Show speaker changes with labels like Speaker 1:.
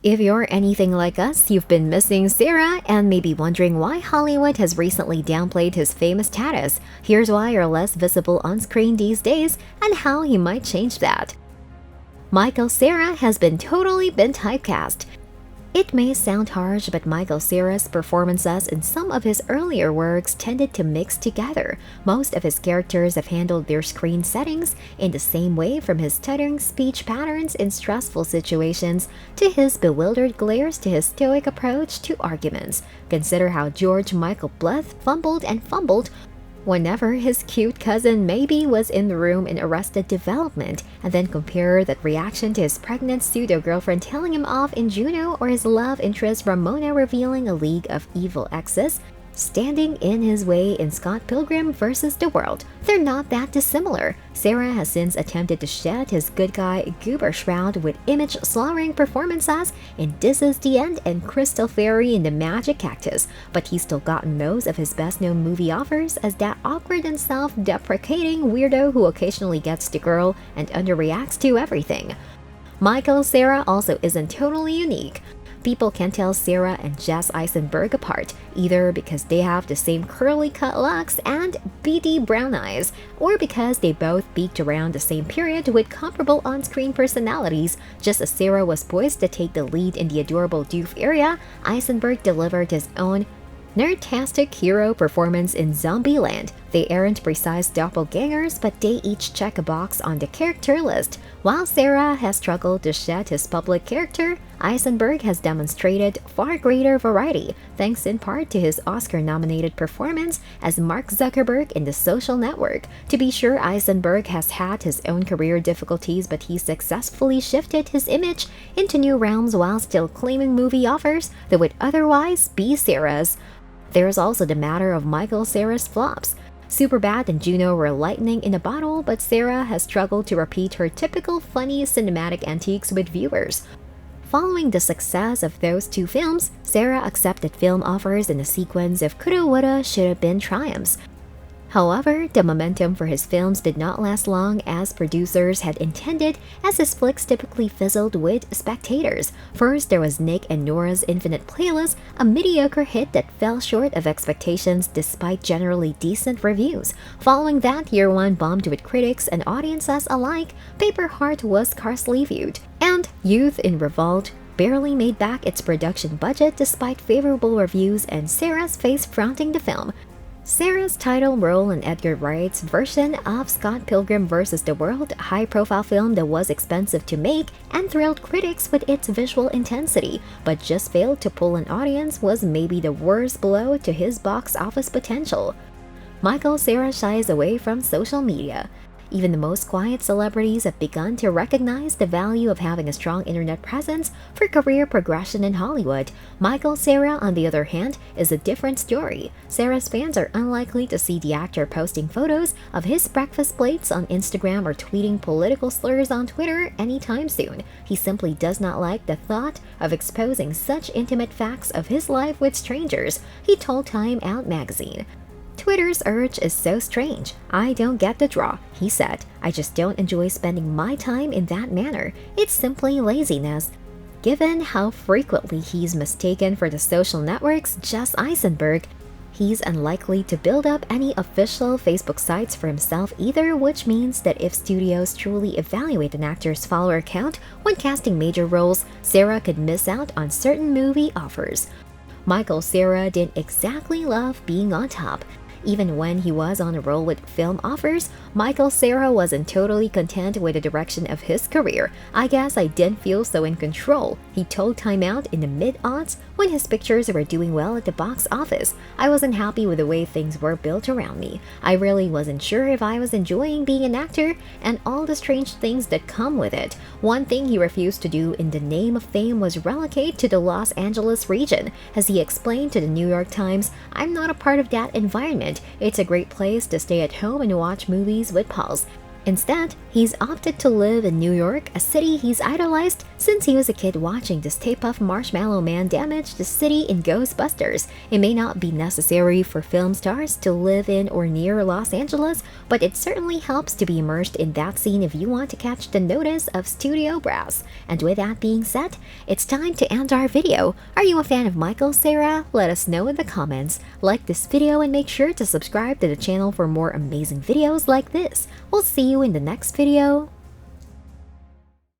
Speaker 1: If you're anything like us, you've been missing Cera and maybe wondering why Hollywood has recently downplayed his famous status. Here's why you're less visible on screen these days and how he might change that. Michael Cera has totally been typecast. It may sound harsh, but Michael Cera's performances in some of his earlier works tended to mix together. Most of his characters have handled their screen settings in the same way, from his stuttering speech patterns in stressful situations to his bewildered glares to his stoic approach to arguments. Consider how George Michael Blyth fumbled and fumbled whenever his cute cousin maybe was in the room in Arrested Development, and then compare that reaction to his pregnant pseudo-girlfriend telling him off in Juno, or his love interest Ramona revealing a league of evil exes standing in his way in Scott Pilgrim vs. the World. They're not that dissimilar. Cera has since attempted to shed his good guy goober shroud with image-slurring performances in This Is the End and Crystal Fairy in the Magic Cactus, but he's still gotten most of his best-known movie offers as that awkward and self-deprecating weirdo who occasionally gets the girl and underreacts to everything. Michael Cera also isn't totally unique. People can tell Cera and Jesse Eisenberg apart, either because they have the same curly-cut looks and beady brown eyes, or because they both peaked around the same period with comparable on-screen personalities. Just as Cera was poised to take the lead in the adorable doof area, Eisenberg delivered his own nerdtastic hero performance in Zombieland. They aren't precise doppelgangers, but they each check a box on the character list. While Cera has struggled to shed his public character, Eisenberg has demonstrated far greater variety, thanks in part to his Oscar-nominated performance as Mark Zuckerberg in The Social Network. To be sure, Eisenberg has had his own career difficulties, but he successfully shifted his image into new realms while still claiming movie offers that would otherwise be Cera's. There's also the matter of Michael Cera's flops. Superbad and Juno were lightning in a bottle, but Cera has struggled to repeat her typical funny cinematic antiques with viewers. Following the success of those two films, Cera accepted film offers in a sequence of coulda, woulda, shoulda been triumphs. However, the momentum for his films did not last long as producers had intended, as his flicks typically fizzled with spectators. First, there was Nick and Nora's Infinite Playlist, a mediocre hit that fell short of expectations despite generally decent reviews. Following that, Year One bombed with critics and audiences alike. Paper Heart was scarcely viewed, and Youth in Revolt barely made back its production budget despite favorable reviews and Cera's face fronting the film. Cera's title role in Edgar Wright's version of Scott Pilgrim vs. the World, a high-profile film that was expensive to make and thrilled critics with its visual intensity, but just failed to pull an audience, was maybe the worst blow to his box office potential. Michael Cera shies away from social media. Even the most quiet celebrities have begun to recognize the value of having a strong internet presence for career progression in Hollywood. Michael Cera, on the other hand, is a different story. Cera's fans are unlikely to see the actor posting photos of his breakfast plates on Instagram or tweeting political slurs on Twitter anytime soon. He simply does not like the thought of exposing such intimate facts of his life with strangers, he told Time Out magazine. Twitter's urge is so strange. I don't get the draw, he said. I just don't enjoy spending my time in that manner. It's simply laziness. Given how frequently he's mistaken for the social network's Jesse Eisenberg, he's unlikely to build up any official Facebook sites for himself either, which means that if studios truly evaluate an actor's follower count when casting major roles, Cera could miss out on certain movie offers. Michael Cera didn't exactly love being on top. Even when he was on a roll with film offers, Michael Cera wasn't totally content with the direction of his career. I guess I didn't feel so in control, he told Time Out in the mid-aughts when his pictures were doing well at the box office. I wasn't happy with the way things were built around me. I really wasn't sure if I was enjoying being an actor and all the strange things that come with it. One thing he refused to do in the name of fame was relocate to the Los Angeles region. As he explained to the New York Times, I'm not a part of that environment. It's a great place to stay at home and watch movies with pals. Instead, he's opted to live in New York, a city he's idolized since he was a kid watching the Stay Puft Marshmallow Man damage the city in Ghostbusters. It may not be necessary for film stars to live in or near Los Angeles, but it certainly helps to be immersed in that scene if you want to catch the notice of studio brass. And with that being said, it's time to end our video. Are you a fan of Michael Cera? Let us know in the comments. Like this video and make sure to subscribe to the channel for more amazing videos like this. We'll see you in the next video.